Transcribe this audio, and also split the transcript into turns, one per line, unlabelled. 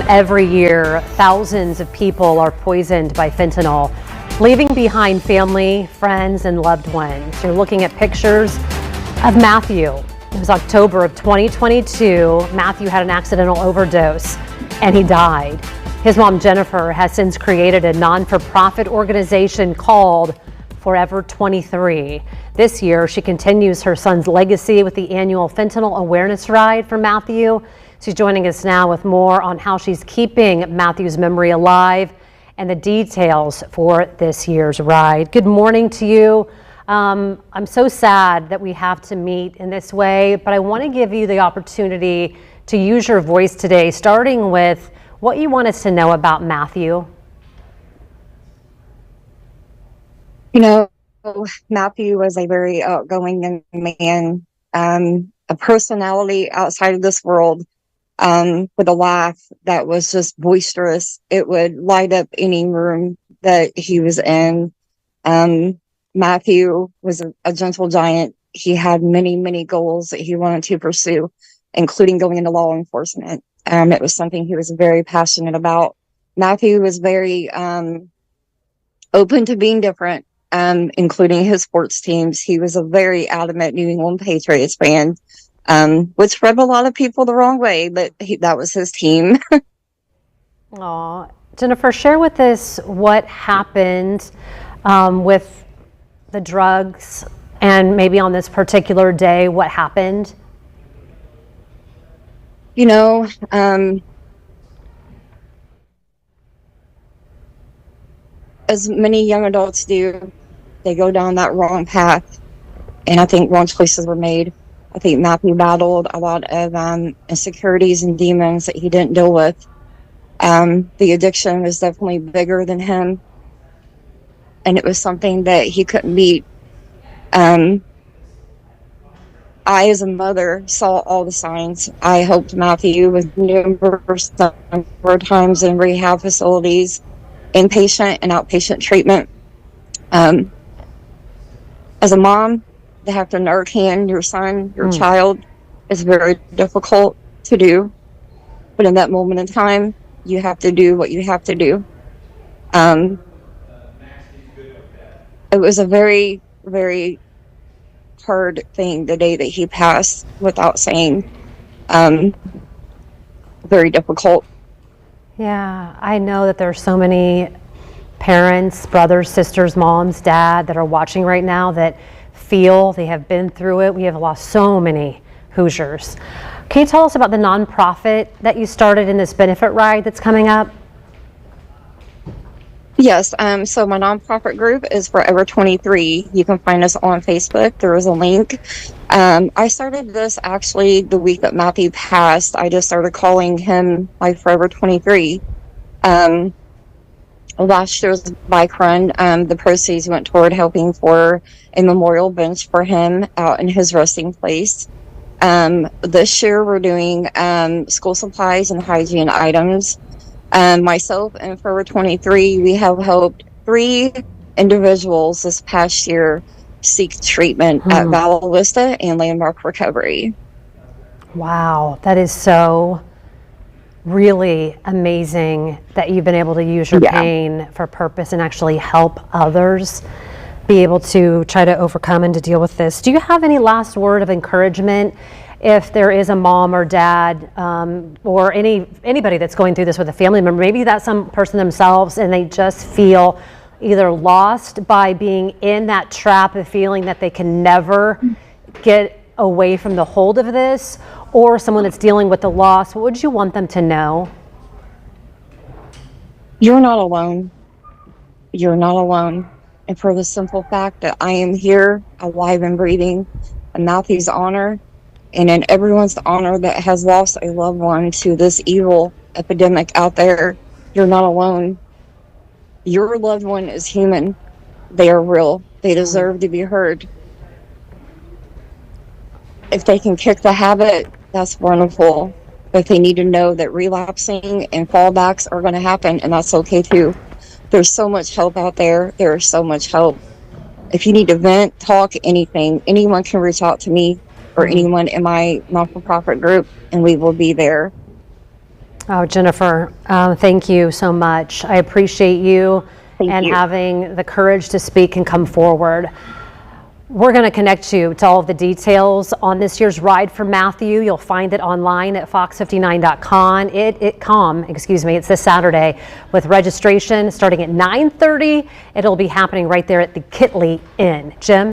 Every year, thousands of people are poisoned by fentanyl, leaving behind family, friends, and loved ones. You're looking at pictures of Matthew. It was October of 2022. Matthew had an accidental overdose and he died. His mom, Jennifer, has since created a non-for-profit organization called Forever 23. This year, she continues her son's legacy with the annual Fentanyl Awareness Ride for Matthew. She's joining us now with more on how she's keeping Matthew's memory alive and the details for this year's ride. Good morning to you. I'm so sad that we have to meet in this way, but I want to give you the opportunity to use your voice today, starting with what you want us to know about Matthew.
You know, Matthew was a very outgoing young man, a personality outside of this world, with a laugh that was just boisterous. It would light up any room that he was in. Matthew was a gentle giant. He had many, many goals that he wanted to pursue, including going into law enforcement. It was something he was very passionate about. Matthew was very open to being different, including his sports teams. He was a very adamant New England Patriots fan, which rubbed a lot of people the wrong way, but that was his team.
Aw, Jennifer, share with us what happened with the drugs, and maybe on this particular day, what happened?
You know, as many young adults do, they go down that wrong path, and I think wrong choices were made. I think Matthew battled a lot of insecurities and demons that he didn't deal with. The addiction was definitely bigger than him, and it was something that he couldn't beat. I, as a mother, saw all the signs. I helped Matthew with numerous number of times in rehab facilities, inpatient and outpatient treatment. As a mom, to have to Narcan your son, your child, is very difficult to do. But in that moment in time, you have to do what you have to do. It was a very, very hard thing the day that he passed, without saying. Very difficult.
Yeah, I know that there are so many parents, brothers, sisters, moms, dad that are watching right now that feel they have been through it. We have lost so many Hoosiers. Can you tell us about the nonprofit that you started in this benefit ride that's coming up?
Yes, so my nonprofit group is Forever 23. You can find us on Facebook. There is a link. I started this actually the week that Matthew passed. I just started calling him my Forever 23. Last year's bike run, the proceeds went toward helping for a memorial bench for him out in his resting place. This year we're doing school supplies and hygiene items. Myself and Forever 23, we have helped 3 individuals this past year seek treatment at Val Vista and Landmark Recovery.
Wow, that is so really amazing that you've been able to use your pain for purpose and actually help others be able to try to overcome and to deal with this. Do you have any last word of encouragement if there is a mom or dad or anybody that's going through this with a family member? Maybe that's some person themselves and they just feel either lost by being in that trap of feeling that they can never get away from the hold of this, or someone that's dealing with the loss. What would you want them to know?
You're not alone. You're not alone. And for the simple fact that I am here, alive and breathing, in Matthew's honor, and in everyone's honor that has lost a loved one to this evil epidemic out there, you're not alone. Your loved one is human. They are real. They deserve to be heard. If they can kick the habit, that's wonderful. But they need to know that relapsing and fallbacks are going to happen, and that's okay too. There's so much help out there. There is so much help. If you need to vent, talk, anything, anyone can reach out to me or anyone in my not-for-profit group, and we will be there.
Oh, Jennifer, thank you so much. I appreciate you
Thank you.
having the courage to speak and come forward. We're going to connect you to all of the details on this year's Ride for Matthew. You'll find it online at fox59.com. It's this Saturday with registration starting at 9:30. It'll be happening right there at the Kitley Inn. Jim?